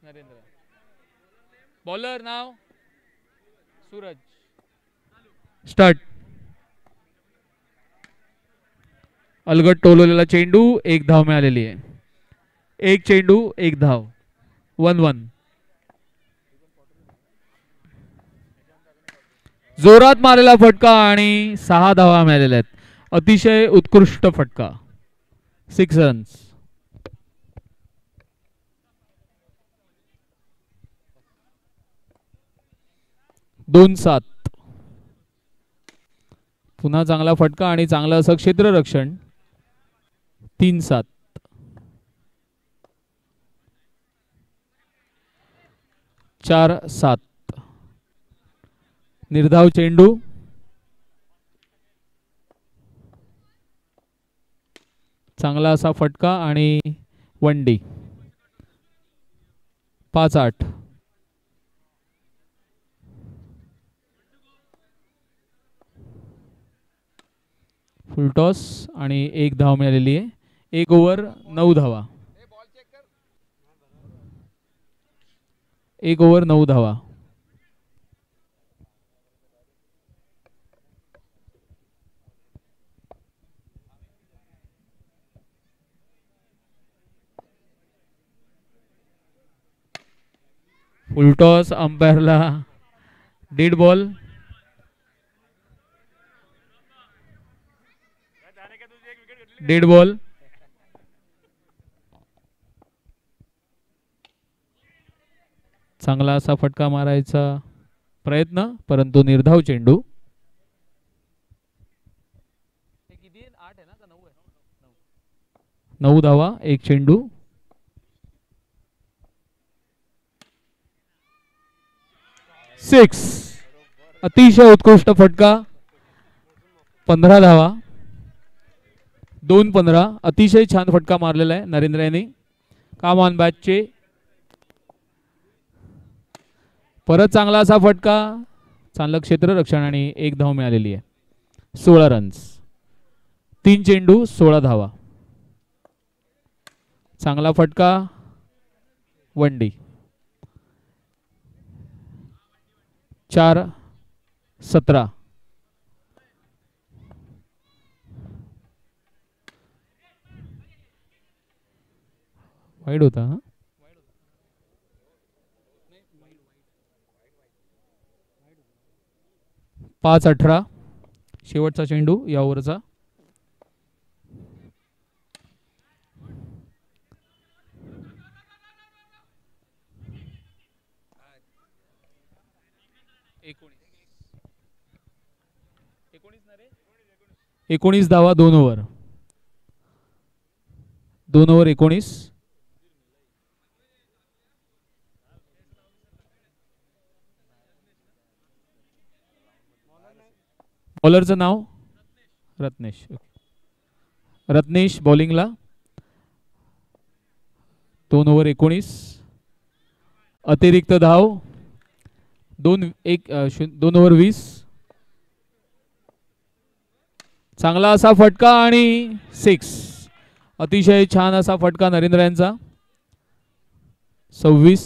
Narendra. Bowler नाव Suraj. Start. अलगट टोलवलेला चेंडू, एक धाव मिळालेली आहे. एक चेंडू एक धाव. 1-1. जोरात मारलेला फटका आणि 6 धावा मिळालेल्या आहेत. अतिशय उत्कृष्ट फटका. 6 रन्स. 2-7. पुन्हा चांगला फटका आणि चांगलं असं क्षेत्ररक्षण. 3-7. 4-7. निर्धाव चेंडू. चांगला असा फटका आणि 1 डी. 5-8. फुलटॉस आणि 1 धाव मिळालेली आहे. 1 ओव्हर 9 धावा. 1 ओव्हर 9 धावा. फुलटॉस. अंपायरला डेड बॉल. Dead ball. चांगला असा फटका मारायचा प्रयत्न, परंतु निर्धाव चेंडू. 9 धावा. 1 चेंडू. 6. अतिशय उत्कृष्ट फटका. 15 धावा. 2-15. अतिशय छान फटका मारलेला आहे नरेंद्र यांनी. काम ऑन बॅचचे. परत चांगला असा फटका, चांगलं क्षेत्ररक्षण आणि 1 धाव मिळालेली आहे. 16 रन्स. 3 चेंडू 16 धावा. चांगला फटका. 1 डी. 4-17. वाईड होता. 5-18. शेवटचा चेंडू या ओव्हरचा. एकोणीस धावा 2 ओव्हर. 2 ओव्हर 19. बॉलरचं नाव रत्नेश. रत्नेश बॉलिंगला. 2 ओव्हर 19. अतिरिक्त धाव 2 ओव्हर 20. चांगला असा फटका आणि 6. अतिशय छान असा फटका नरेंद्र यांचा. 26.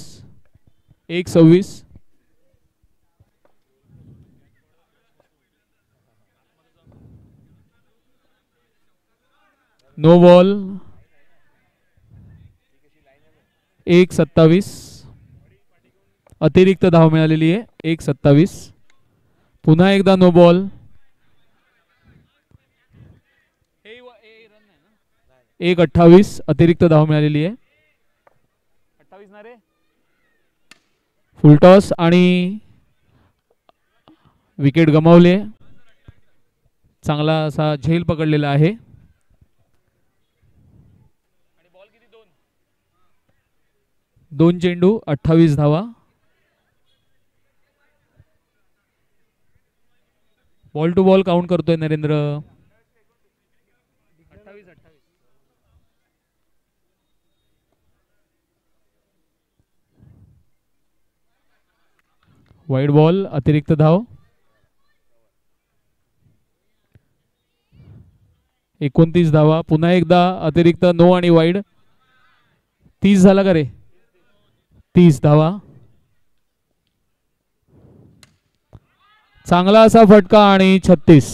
1-26. No ball. 1-27. अतिरिक्त धाव मिळालेली आहे. 1-27. पुन्हा एकदा नो बॉल. 1-28. अतिरिक्त धाव मिळालेली आहे. 28 ना रे. फुलटॉस आणि विकेट गमावले. चांगला असा झेल पकडलेला आहे. 2 चेंडू 28 धावा. बॉल टू बॉल काउंट करतोय नरेंद्र. Wide ball. अतिरिक्त धाव. 29 धावा. पुन्हा एकदा अतिरिक्त नो आणि वाईड. 30 झाला का रे. 30 धावा. चांगला असा फटका आणि 36.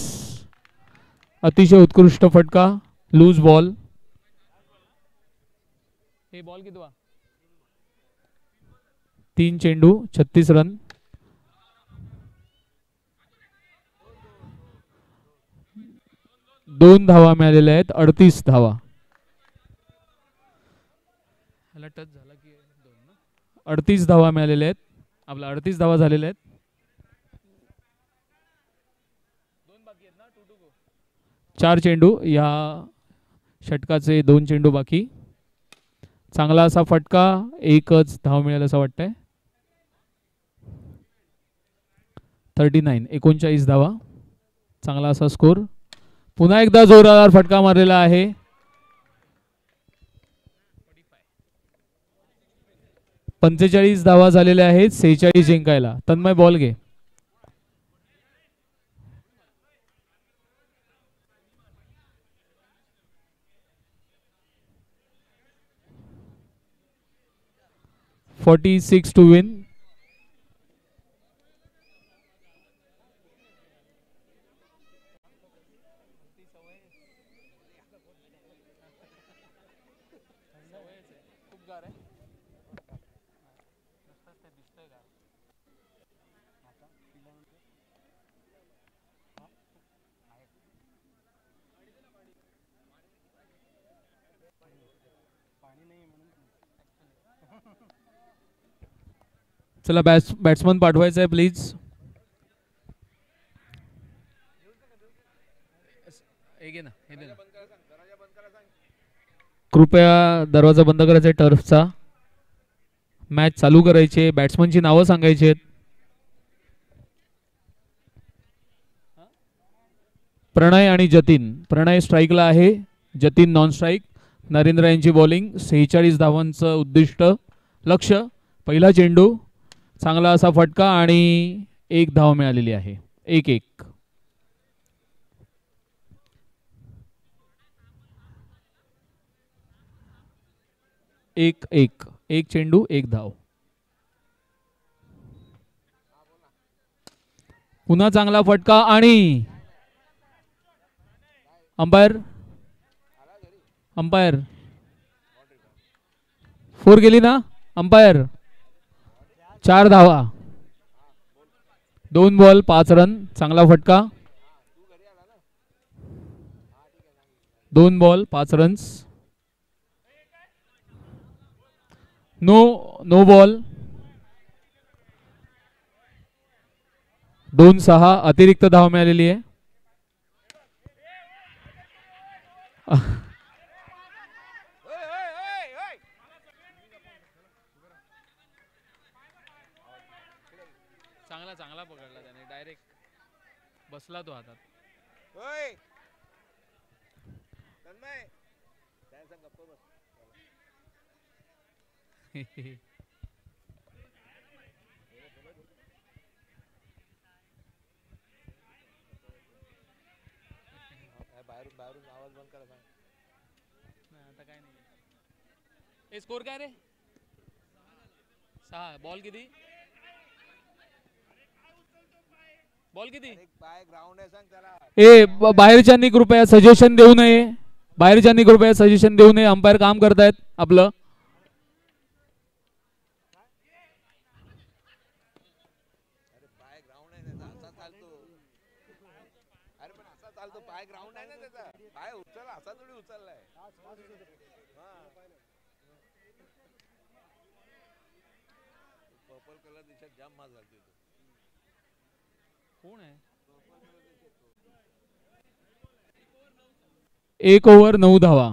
अतिशय उत्कृष्ट फटका. Loose ball. हे बॉल किती वा? 3 चेंडू 36 रन. दोन धावा मिळालेल्या आहेत. 38 धावा. टच झाला की 38 धावा मिळालेल्या आहेत. आपला 38 धावा झालेल्या आहेत. चार चेंडू या षटकाचे 2 चेंडू बाकी. चांगला असा फटका. एकच धाव मिळेल असं वाटतंय. 39 39 धावा. चांगला असा स्कोर. पुन्हा एकदा जोरदार फटका मारलेला आहे. 45 धावा झालेल्या आहेत. 46 जिंकायला. तन्मय बॉल घे. $46 to win. चला बॅट्समन पाठवायचा आहे प्लीज. कृपया दरवाजा बंद करायचा आहे टर्फचा. मॅच चालू करायची. बॅट्समनची नावं सांगायची आहेत. प्रणय आणि जतीन. प्रणय स्ट्राईकला आहे. Jatin non strike. नरेंद्र यांची बॉलिंग. 46 धावांचं उद्दिष्ट. लक्ष. पहिला चेंडू. चांगला असा फटका आणि 1 धाव मिळालेली आहे. 1-1. एक चेंडू 1 धाव. पुन्हा चांगला फटका आणि अंपायर 4 गेली ना. अंपायर 4 धावा. 2 बॉल 5 रन. चांगला फटका. 2 बॉल 5 रन्स. No ball. 2-6. अतिरिक्त धाव मिळालेली आहे. चांगला पकडला त्याने. डायरेक्ट बसला तो हातात. बाहेरून आवाज बंद करा. आता काय नाही. स्कोर काय रे? 6. बॉल किती? बाहेरच्यांनी कृपया सजेशन देऊ नये. अंपायर काम करतायत आपलं. कोण आहे? 1 ओव्हर 9 धावा.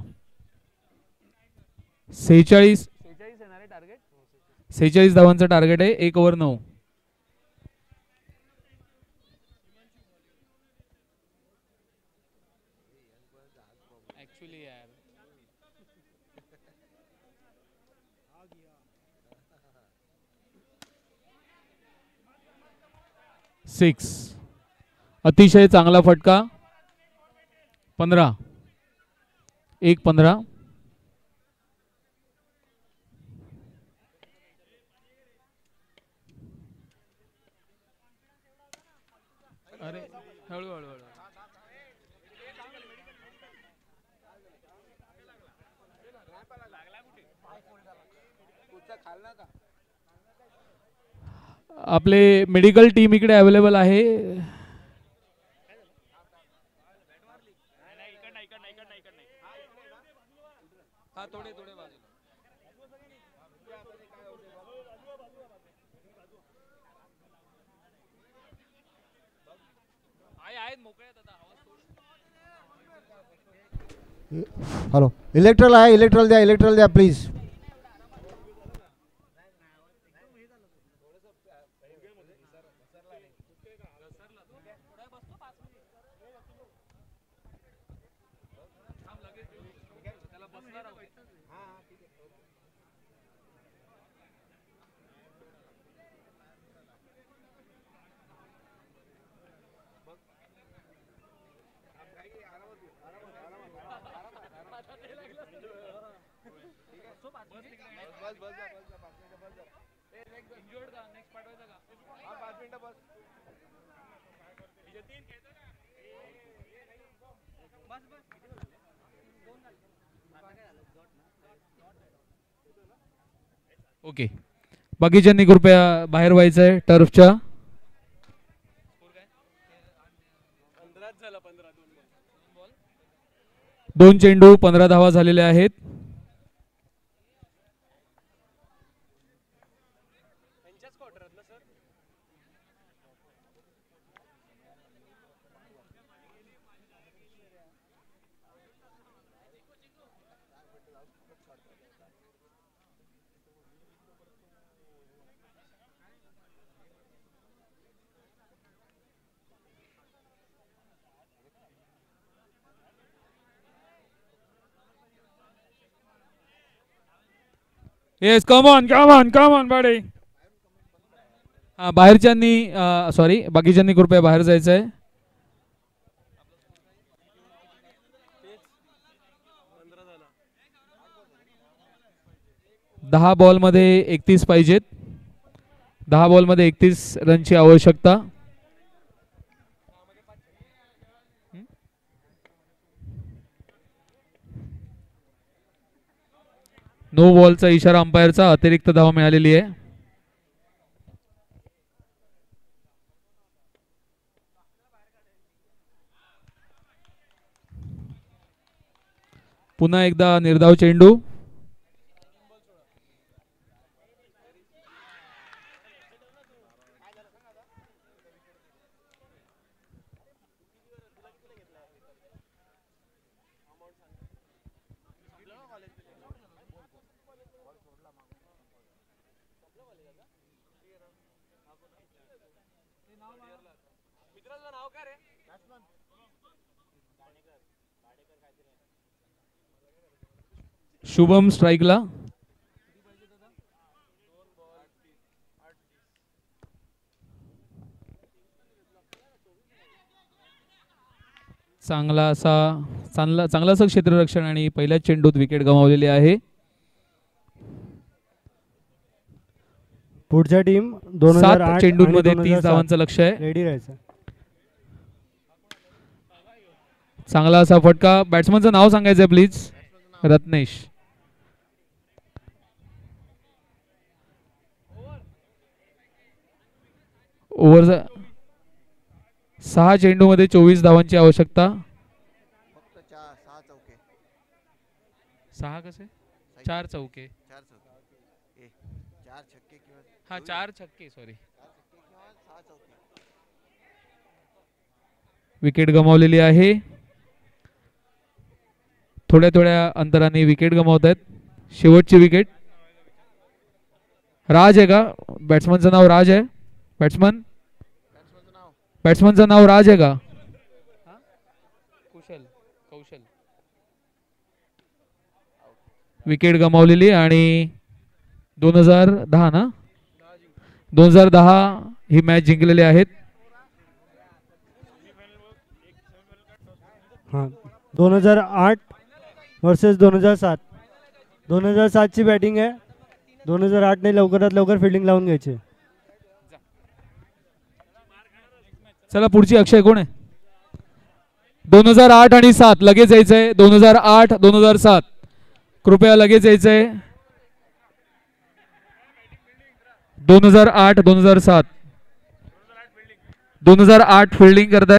46 धावांचं टार्गेट आहे. 1 ओव्हर 9. ऍक्च्युली यार 6. अतिशय चांगला फटका. 15. 1-15. आपले मेडिकल टीम इकडे अवेलेबल आहे. हॅलो, इलेक्ट्रल आहे, इलेक्ट्रल द्या प्लीज. ओके, बाकीच्यांनी कृपया बाहेर व्हायचं आहे टर्फच्या. दोन चेंडू 15 धावा झालेल्या आहेत. येस, कम ऑन बडे. बाहेरच्यांनी सॉरी, बाकीच्यांनी कृपया बाहेर जायचं आहे. दहा बॉलमध्ये 31 पाहिजेत. 10 बॉलमध्ये 31 रनची आवश्यकता. नो बॉलचा इशारा अंपायरचा. अतिरिक्त धाव मिळालेली आहे. पुन्हा एकदा निर्धाव चेंडू. शुभम स्ट्राइकला. चांगला असं क्षेत्ररक्षण आणि पहिल्या चेंडूत विकेट गमावलेली आहे. पुढच्या टीम 7 चेंडूंमध्ये 30 धावांचं लक्ष आहे. रेडी राहायचं. चांगला असा फटका. बॅट्समनचं नाव सांगायचं प्लीज. रत्नेश. ओव्हर 6 चेंडूमध्ये 24 धावांची आवश्यकता. 6 कसे 4 चौके. हा 4 छक्के सॉरी. विकेट गमावलेली आहे. थोड्या अंतराने विकेट गमावत आहेत. शेवटची विकेट. राज आहे का? बॅट्समनचं नाव राज आहे. बॅट्समनचं नाव राज आहे का? कौशल. विकेट गमावलेली. आणि 2010 ना, 2010 ही मॅच जिंकलेली आहेत. 2008 वर्सेस 2007. 2007 ची बॅटिंग आहे. 2008 ने लवकरात लवकर फिल्डिंग लावून घ्यायची. चला पुढची अक्षय कोण आहे? 2008 आणि 7 लगेच यायचंय. 2008 2007 कृपया लगेच यायचंय. 2008 2007 2008 फिल्डिंग करताय.